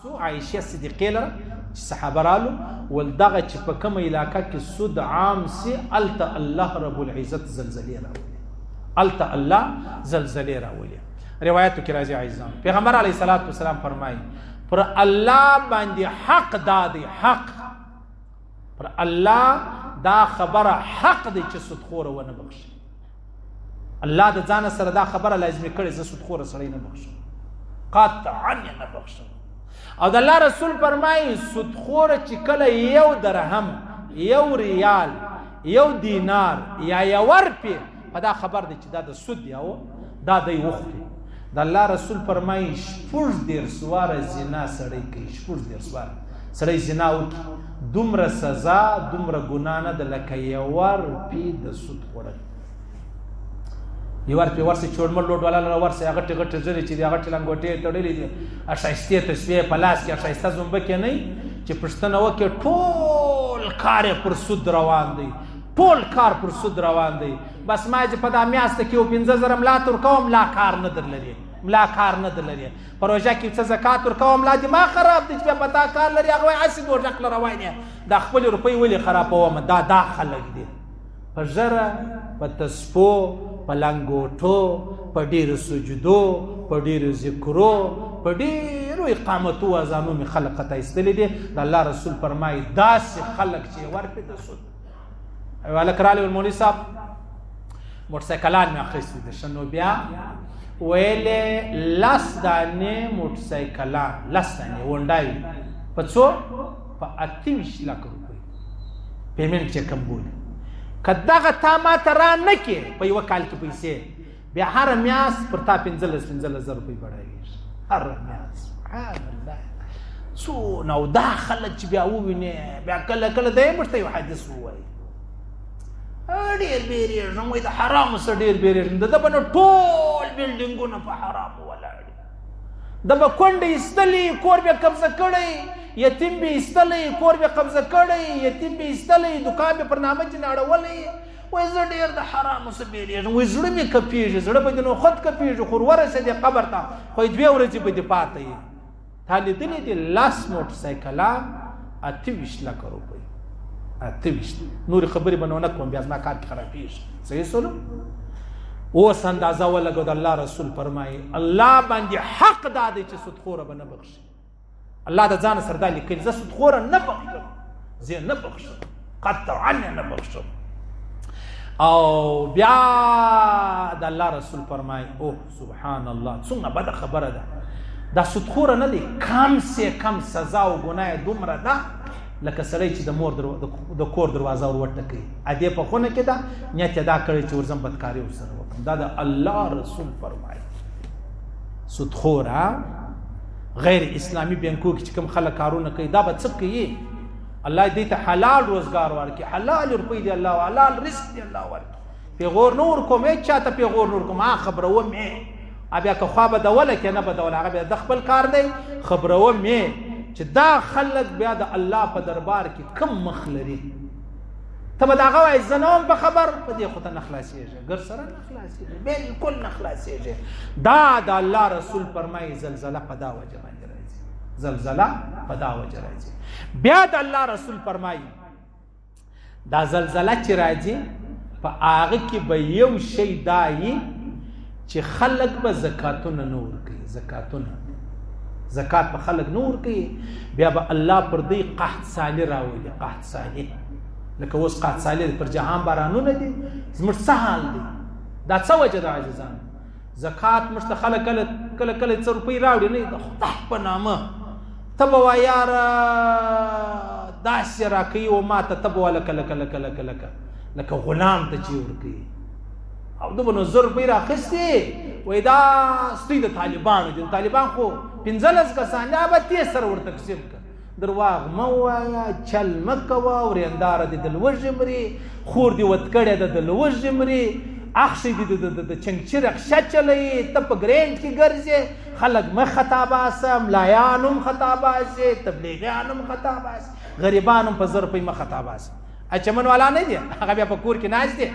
سو عائشه صدیقه لره صحابه رالو ول دغه چې په کوم علاقه کې سود عام سي الته الله رب العزت زلزلې راولي الته الله زلزلې راولي روایتو کې راځي عزیزان پیغمبر علیه الصلاۃ والسلام فرمایي پر الله باندې حق دادي حق پر الله دا خبره حق دی چې سودخور ونه بخشي الله د ځان سره دا خبره لازمي کړي زه سودخور سره نه بخشم قطعا نه بخشم او د الله رسول فرمایي سودخور چې کله یو درهم یو ریال یو دینار یا یو روپۍ په دا خبر دی چې دا د سود یو دا دی وخت د الله رسول فرمایي شپږ دېرش واره زنا سړی کوي شپږ دېرش واره سړی زنا وکړي دومره سزا دومره ګناه نه ده لکه یوه روپۍ د سود خوړل یو روپۍ ورسې چوړمړ لوډ والا لره ورسې غټې غټې زرې چې دي غټې لنګوټې تړلې دي ښایستې تسبیح په لاس کې ښایسته زومبکې نه وي چې پوښتنه وکړې ټول کار یې پر سود روان دی ټول کار پر سود روان دی بس ما چې په دا میاشته کې یو 15,000 ملا ورکوم ملا کار نه در لري ملا کار نه در لري په روژه کې څه زکات ورکوم ملا دماغ خراب دی چې بیا په تا کار لري هغه وایي هسې دوژک له روان یې دا خپلې روپۍ ولې خرابوم دا خلک دي په ژره په تسپو په لنګوټو په ډېرو سجدو په ډېرو ذکرو په ډېرو اقامتو اذانو مې خلک قطع ایستلي دي د الله رسول فرمایي داسې خلک چې ورکړي د سود هلک رالی ول مولوي صاحب موټرسایکلان مې اخیستي دي ښه نو بیا ویلې 10 دانې موټرسایکلان 10 دانې ونډاوي په څو په 28 لک روپۍ پیمنټ چې کم بولي که دغه تا ما ته را نه کې په یوه کال کې پیسې بیا هره میاشت پر تا 15,000 روپۍ بړایږي هره میاشت سبحان الله څونه او دا خلک چې بیا ووینې بیا کله کله دی موږ ته یو حدیث ووایي ډېر بیریږم وایي د حرامو څخه ډېر بیریږم د ده به نو ټول بلډینګونه په حرامو ولاړ دي د به کونډې ایستلي کور بیا قبضه کړی یتیم به ایستلی کور به قبضه کړی یتیم به ایستلی دکان به پر نامه چې ناړولی وایي زه ډېر د حرامو څخه بیریږم وایي زړه مې کپېږي زړه به دې نو خود کپېږي خو ورسېدې قبر ته خو 2 ورځې به دې پاته یې تا لیدلي دي 10 موټرسایکلان 28 لک روپۍ 28 نورې خبرې به نو نه کوم بیا زما کار کې خرابېږي صحیح سولو اوس اندازه ولګو د الله رسول فرمایي الله باندې حق دا دی چې سودخوره به نه بخشي الله د ځان سره دا لیکلي زه سودخوره نه بخشم زه نه بخشم قطعا نه بخشم او بیا د الله رسول فرمایي اوه سبحان الله څومره بده خبره ده دا سودخوره نه دی کم سه کم سزا او ګناه دومره ده لکه سړی چې د مور د کور دروازه ور وټکوي ادې په خونه کې ده نیت یې دا کړی چې ورځم بدکاري ورسره وکړم دا د الله رسول فرمایي سودخوره غیر اسلامي بینکو کې چې کوم خلک کارونه کوي دا به څه کوي الله دې ته حلال روزګار ورکړي حلال روپۍ دی الله حلال رزق دی الله ورکړي پیغور نور کوم هیڅ چاته پیغور نور کوم خبروم یې بیا که خوا بدوله که نه بدوله هغه بیا د خپل کار دی خبروم یې چې دا خلک بیا د الله په دربار کې کم مخ لري ته به د هغه وایي زه نه وم په خبر په دې خو ته نه خلاصېږي ګر سره نه خلاصېږي بلکل نه خلاصېږي دا د الله رسول فرمایي زلزله په دا وجه باندې راځي زلزله په دا وجه راځي بیا د الله رسول فرمایي دا زلزله چې راځي په هغه کې به یو شی دا وي چې خلک به زکاتونه نه ورکوي زکات په خلک نه ورکوي بیا به الله پر دوی قحط سالي راولي قحط سالي لکه اوس قحط سالي پر جهان بارانونه دي زموږ څه حال دی دا څه وجه ده عزیزان زکات موږ ته خلک کله 100 روپۍ راوړي نه د خدای په نامه ته به وایې یاره داسې راکوي و ما ته ته به وله کله لکه غلام ته چې ورکوي او دوی به نو 100 روپۍ راخیستې وایي دا ستوی د طالبانو دي طالبان خو 15 کسان دا به تیز سره ور تقسیم کړه درواغ مه وایه چل مه کوه ورېنداره دې د لوږې مري خور دې ودکړې ده د لوږې مري اخښی دې د چنګچیر ښه چلوي ته په ګرینډ کې ګرځې خلک مه خطا باسه ملایان هم خطا باسې تبلیغیان هم خطا باسې غریبان هم په 100 روپۍ مه خطا باسه چمن والا نه دي هغه بیا په کور کې ناست دي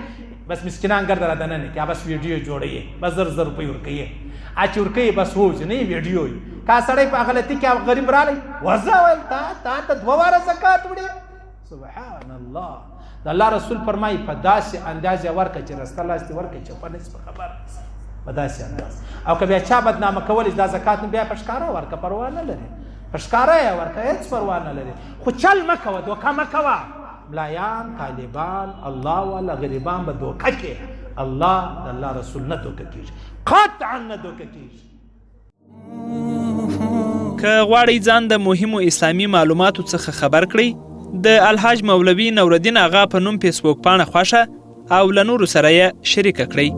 بس مسکینان ګرده را دننه کې بس ویډیو جوړوي بس 100 روپۍ ورکوي اچورکې بس وځ نه ویډیو کا سړی په غلطي کې غریب رالی وځه ویل تا ته 2 واره زکات وړي سبحان الله. د الله رسول فرمایي په داسې انداز ورکړه چې رسته لاس دې ورکړي چې په نس په خبر په داسې انداز. او که بیا چا بدنامه کول دا زکات نه بیا په ښکاره ورکړه پروا نه لري په ښکاره یې ورکړه هېڅ پروا نه لري. خو چل مه کوه دوکه مه کوه. ملایان طالبان الله والا غریبان به دوکه کې الله د الله رسول نه دوکه کېږي قطعا نه دوکه کېږي. که غواړئ ځان د مهمو اسلامي معلوماتو څخه خبر کړئ د الحاج مولوي نورالدین آغا په نوم فیسبوک پاڼه خوښه او له نورو سره یې شریکه کړئ.